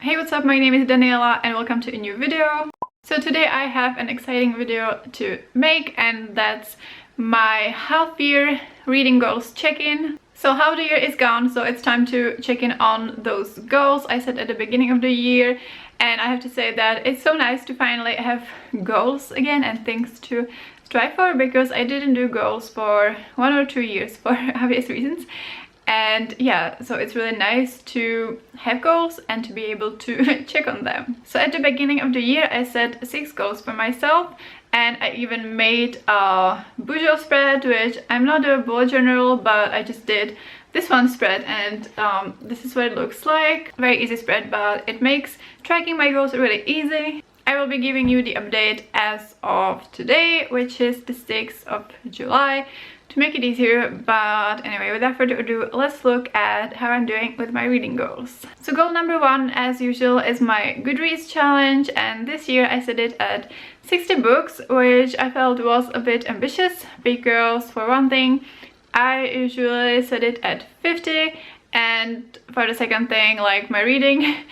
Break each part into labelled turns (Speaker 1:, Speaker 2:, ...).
Speaker 1: Hey, what's up? My name is Daniela and welcome to a new video. So today I have an exciting video to make, and that's my half-year reading goals check-in. So how the year is gone, so it's time to check in on those goals I set at the beginning of the year. And I have to say that it's so nice to finally have goals again and things to strive for, because I didn't do goals for 1 or 2 years for obvious reasons. And yeah, so it's really nice to have goals and to be able to check on them. So at the beginning of the year I set 6 goals for myself, and I even made a visual spread, which I'm not a bullet journal, but I just did this one spread, and this is what it looks like. Very easy spread, but it makes tracking my goals really easy. I will be giving you the update as of today, which is the 6th of July, to make it easier. But anyway, without further ado, let's look at how I'm doing with my reading goals. So goal number 1, as usual, is my Goodreads challenge, and this year I set it at 60 books, which I felt was a bit ambitious because, for one thing, I usually set it at 50, and for the second thing, like, my reading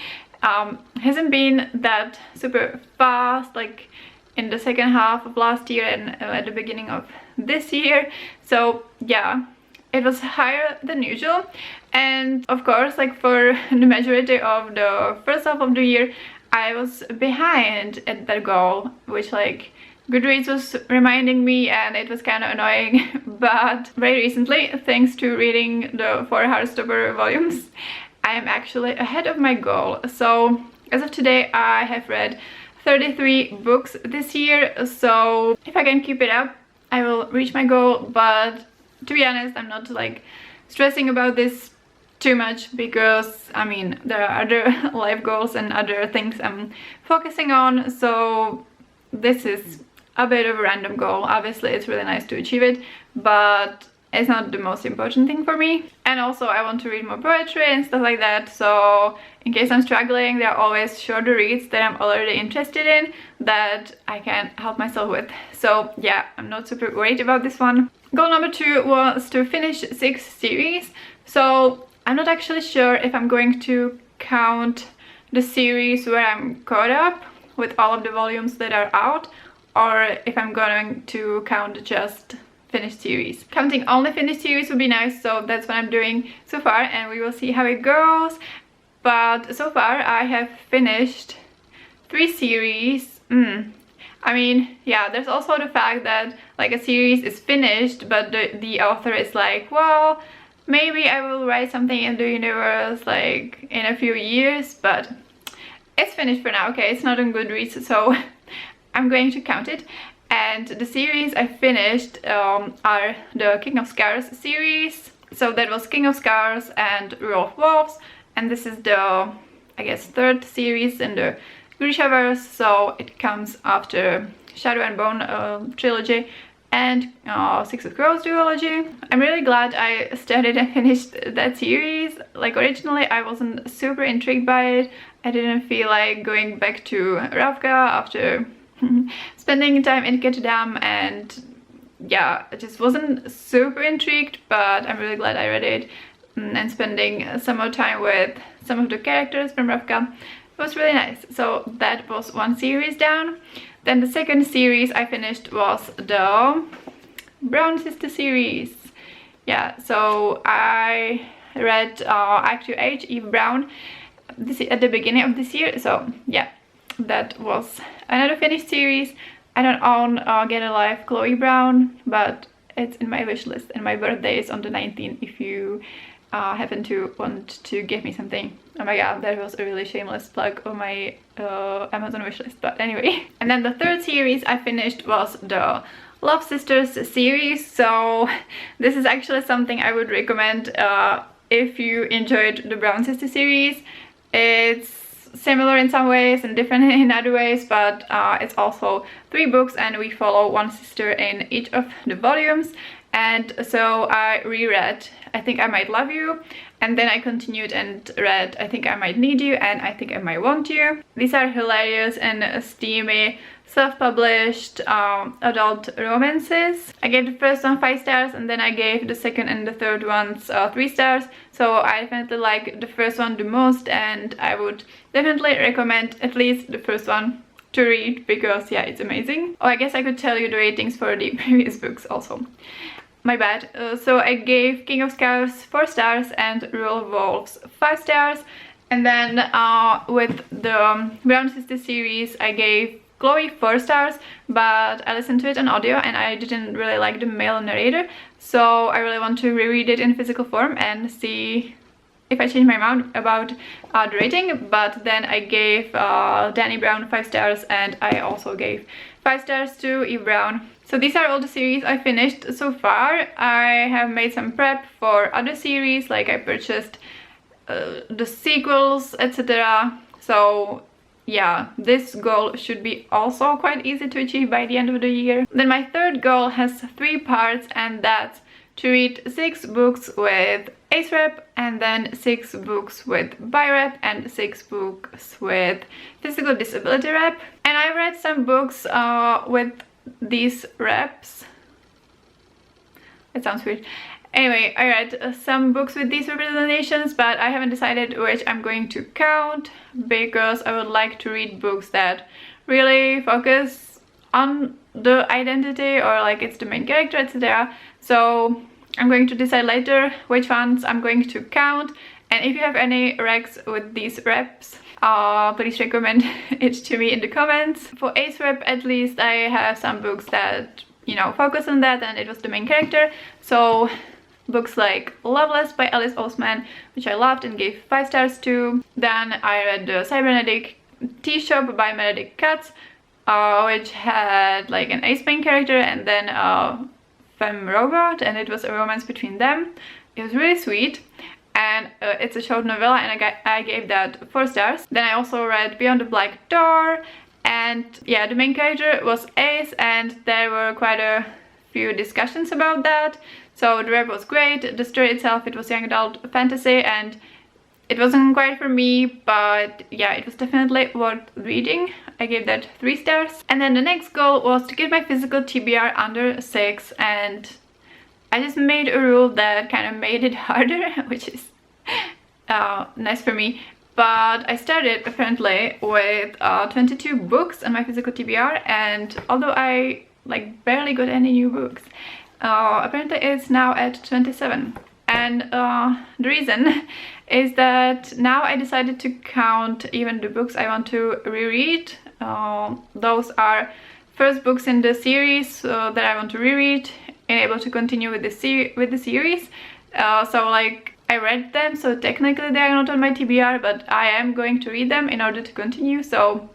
Speaker 1: hasn't been that super fast, like in the second half of last year and at the beginning of this year. So yeah, it was higher than usual, and of course, like, for the majority of the first half of the year I was behind at that goal, which, like, Goodreads was reminding me, and it was kind of annoying. But very recently, thanks to reading the 4 Heartstopper volumes, I am actually ahead of my goal. So as of today I have read 33 books this year, so if I can keep it up I will reach my goal. But to be honest, I'm not, like, stressing about this too much, because I mean, there are other life goals and other things I'm focusing on, so this is a bit of a random goal. Obviously it's really nice to achieve it, but it's not the most important thing for me. And also I want to read more poetry and stuff like that, so in case I'm struggling, there are always shorter reads that I'm already interested in that I can help myself with. So yeah, I'm not super worried about this one. Goal number 2 was to finish 6 series. So I'm not actually sure if I'm going to count the series where I'm caught up with all of the volumes that are out, or if I'm going to count just finished series. Counting only finished series would be nice, so that's what I'm doing so far, and we will see how it goes. But so far I have finished 3 series. I mean, yeah, there's also the fact that, like, a series is finished, but the author is like, well, maybe I will write something in the universe, like, in a few years, but it's finished for now. Okay, it's not on Goodreads, so I'm going to count it. And the series I finished are the King of Scars series. So that was King of Scars and Rule of Wolves, and this is the, I guess, 3rd series in the Grishaverse, so it comes after Shadow and Bone trilogy and Six of Crows duology. I'm really glad I started and finished that series. Like, originally I wasn't super intrigued by it. I didn't feel like going back to Ravka after spending time in Ketterdam, and yeah, I just wasn't super intrigued, but I'm really glad I read it, and spending some more time with some of the characters from Ravka was really nice. So that was one series down. Then the second series I finished was the Brown Sister series. Yeah, so I read Act 2H, Eve Brown, at the beginning of this year, so yeah, that was another finished series. I don't own Get a Life Chloe Brown, but it's in my wish list, and my birthday is on the 19th if you happen to want to give me something. Oh my god, that was a really shameless plug of my Amazon wishlist, but anyway. And then the 3rd series I finished was the Love Sisters series. So this is actually something I would recommend if you enjoyed the Brown Sister series. It's similar in some ways and different in other ways, but it's also 3 books, and we follow one sister in each of the volumes. And so I reread I Think I Might Love You, and then I continued and read I Think I Might Need You and I Think I Might Want You. These are hilarious and steamy self-published adult romances. I gave the first one 5 stars, and then I gave the second and the third ones 3 stars. So I definitely like the first one the most, and I would definitely recommend at least the first one to read, because yeah, it's amazing. Oh, I guess I could tell you the ratings for the previous books also. My bad. So I gave King of Scars 4 stars and Rule of Wolves 5 stars. And then with the Brown Sister series, I gave Chloe 4 stars, but I listened to it on audio and I didn't really like the male narrator, so I really want to reread it in physical form and see if I change my mind about the rating. But then I gave Danny Brown 5 stars, and I also gave 5 stars to Eve Brown. So these are all the series I finished so far. I have made some prep for other series, like I purchased the sequels, etc. So yeah, this goal should be also quite easy to achieve by the end of the year. Then my third goal has 3 parts, and that's to read 6 books with ACE rep, and then 6 books with BI rep, and 6 books with physical disability rep. And I read some books with these reps. It sounds weird. Anyway, I read some books with these representations, but I haven't decided which I'm going to count, because I would like to read books that really focus on the identity, or like it's the main character, etc. So I'm going to decide later which ones I'm going to count. And if you have any recs with these reps, please recommend it to me in the comments. For ACE rep, at least, I have some books that, you know, focus on that, and it was the main character. So books like Loveless by Alice Oseman, which I loved and gave 5 stars to. Then I read the Cybernetic Tea Shop by Meredith Katz, which had like an ace main character and then a femme robot, and it was a romance between them. It was really sweet, and it's a short novella, and I gave that 4 stars. Then I also read Beyond the Black Door, and yeah, the main character was Ace, and there were quite a few discussions about that. So the rep was great. The story itself, it was young adult fantasy, and it wasn't quite for me, but yeah, it was definitely worth reading. I gave that 3 stars. And then the next goal was to get my physical TBR under 6, and I just made a rule that kind of made it harder, which is nice for me. But I started apparently with 22 books on my physical TBR, and although I like barely got any new books, apparently it's now at 27. And the reason is that now I decided to count even the books I want to reread. Those are first books in the series that I want to reread and able to continue with the series. So like I read them, so technically they are not on my TBR, but I am going to read them in order to continue. So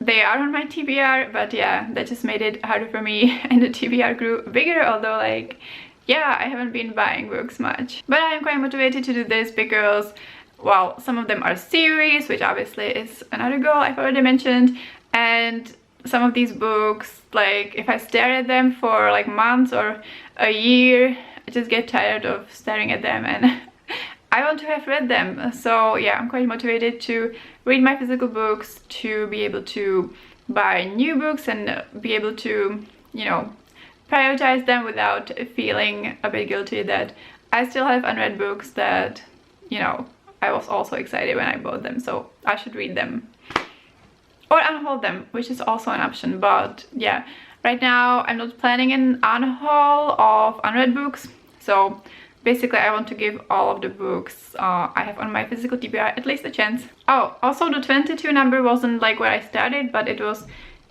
Speaker 1: they are on my TBR, but yeah, that just made it harder for me, and the TBR grew bigger, although like, yeah, I haven't been buying books much. But I am quite motivated to do this because, well, some of them are series, which obviously is another goal I've already mentioned, and some of these books, like if I stare at them for like months or a year, I just get tired of staring at them, and I want to have read them. So yeah, I'm quite motivated to read my physical books, to be able to buy new books and be able to, you know, prioritize them without feeling a bit guilty that I still have unread books that, you know, I was also excited when I bought them, so I should read them. Or unhaul them, which is also an option. But yeah, right now I'm not planning an unhaul of unread books, so basically I want to give all of the books I have on my physical TBR at least a chance. Oh, also the 22 number wasn't like where I started, but it was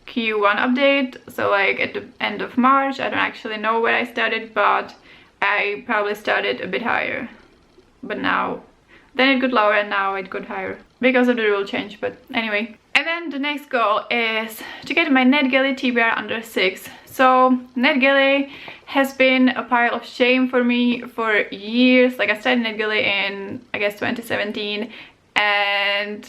Speaker 1: Q1 update, so like at the end of March. I don't actually know where I started, but I probably started a bit higher. But now, then it got lower and now it got higher because of the rule change, but anyway. And then the next goal is to get my Netgalley TBR under 6. So Netgalley has been a pile of shame for me for years. Like I started Netgalley in, I guess, 2017, and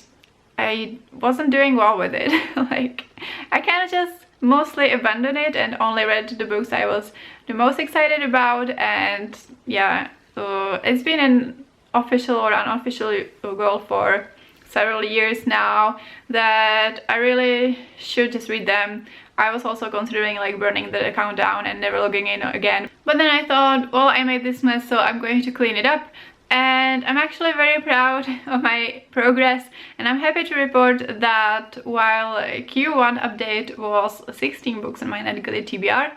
Speaker 1: I wasn't doing well with it. Like I kind of just mostly abandoned it and only read the books I was the most excited about. And yeah, it's been an official or unofficial goal for several years now that I really should just read them. I was also considering like burning the account down and never logging in again. But then I thought, well, I made this mess, so I'm going to clean it up. And I'm actually very proud of my progress, and I'm happy to report that while Q1 update was 16 books on my Netgalley TBR,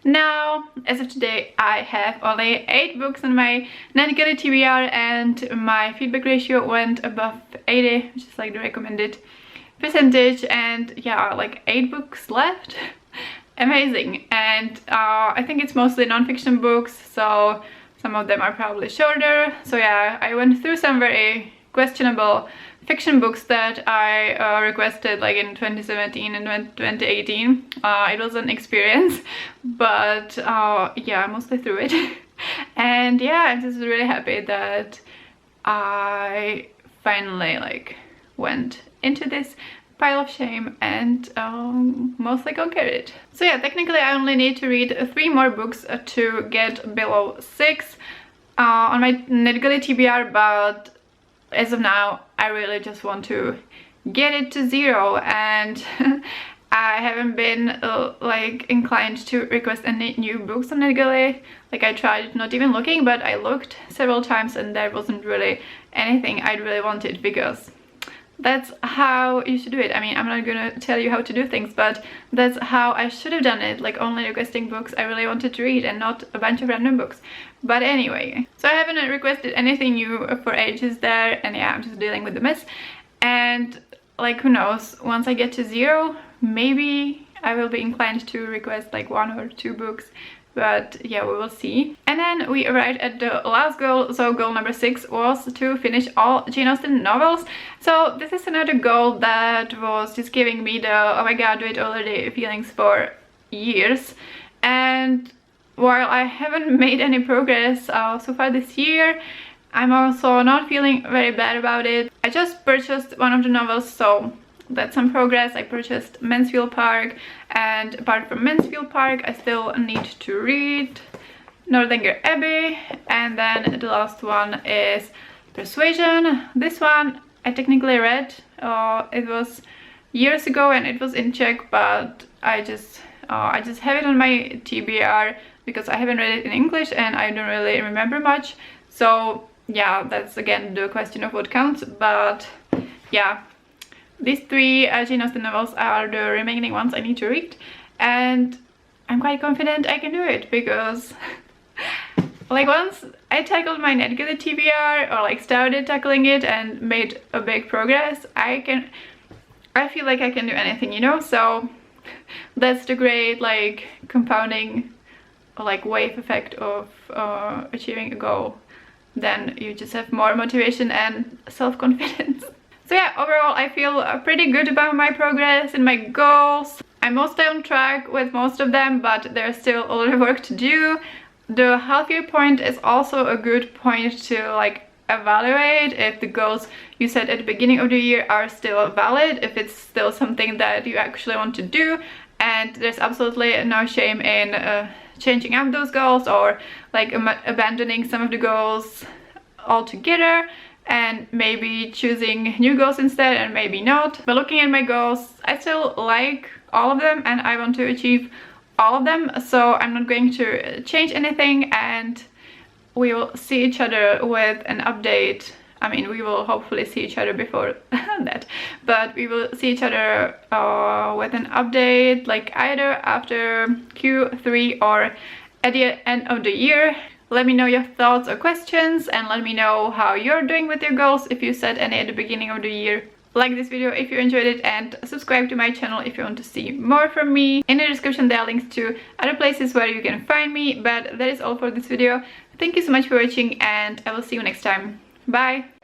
Speaker 1: now, as of today, I have only 8 books on my Netgalley TBR, and my feedback ratio went above 80, which is like the recommended percentage, and yeah, like 8 books left. Amazing. And I think it's mostly non-fiction books, so some of them are probably shorter. So yeah, I went through some very questionable fiction books that I requested like in 2017 and 2018. It was an experience, but yeah, I'm mostly through it. And yeah, I'm just really happy that I finally like went into this pile of shame and mostly conquered it. So yeah, technically I only need to read 3 more books to get below 6 on my Netgalley TBR, but as of now I really just want to get it to 0, and I haven't been like inclined to request any new books on Netgalley. Like I tried not even looking, but I looked several times and there wasn't really anything I really wanted, because that's how you should do it. I mean, I'm not gonna tell you how to do things, but that's how I should have done it, like only requesting books I really wanted to read and not a bunch of random books. But anyway, so I haven't requested anything new for ages there, and yeah, I'm just dealing with the mess. And like, who knows, once I get to 0, maybe I will be inclined to request like 1 or 2 books. But yeah, we will see. And then we arrived at the last goal. So goal number 6 was to finish all Jane Austen novels. So this is another goal that was just giving me the oh my god, do it already feelings for years. And while I haven't made any progress so far this year, I'm also not feeling very bad about it. I just purchased one of the novels, so that's some progress. I purchased Mansfield Park, and apart from Mansfield Park I still need to read Northanger Abbey, and then the last one is Persuasion. This one I technically read, it was years ago and it was in Czech, but I just have it on my TBR because I haven't read it in English and I don't really remember much. So yeah, that's again the question of what counts. But yeah, these 3 Jane Austen novels are the remaining ones I need to read, and I'm quite confident I can do it, because like once I tackled my Netgalley TBR, or like started tackling it and made a big progress, I feel like I can do anything, you know? So that's the great like compounding or like wave effect of achieving a goal. Then you just have more motivation and self-confidence. So yeah, overall I feel pretty good about my progress and my goals. I'm mostly on track with most of them, but there's still a lot of work to do. The half-year point is also a good point to like evaluate if the goals you set at the beginning of the year are still valid, if it's still something that you actually want to do. And there's absolutely no shame in changing up those goals, or like abandoning some of the goals altogether and maybe choosing new goals instead, and maybe not. But looking at my goals, I still like all of them and I want to achieve all of them, so I'm not going to change anything, and we will see each other with an update. I mean, we will hopefully see each other before that, but we will see each other with an update like either after Q3 or at the end of the year. Let me know your thoughts or questions, and let me know how you're doing with your goals, if you set any at the beginning of the year. Like this video if you enjoyed it, and subscribe to my channel if you want to see more from me. In the description there are links to other places where you can find me, but that is all for this video. Thank you so much for watching, and I will see you next time. Bye!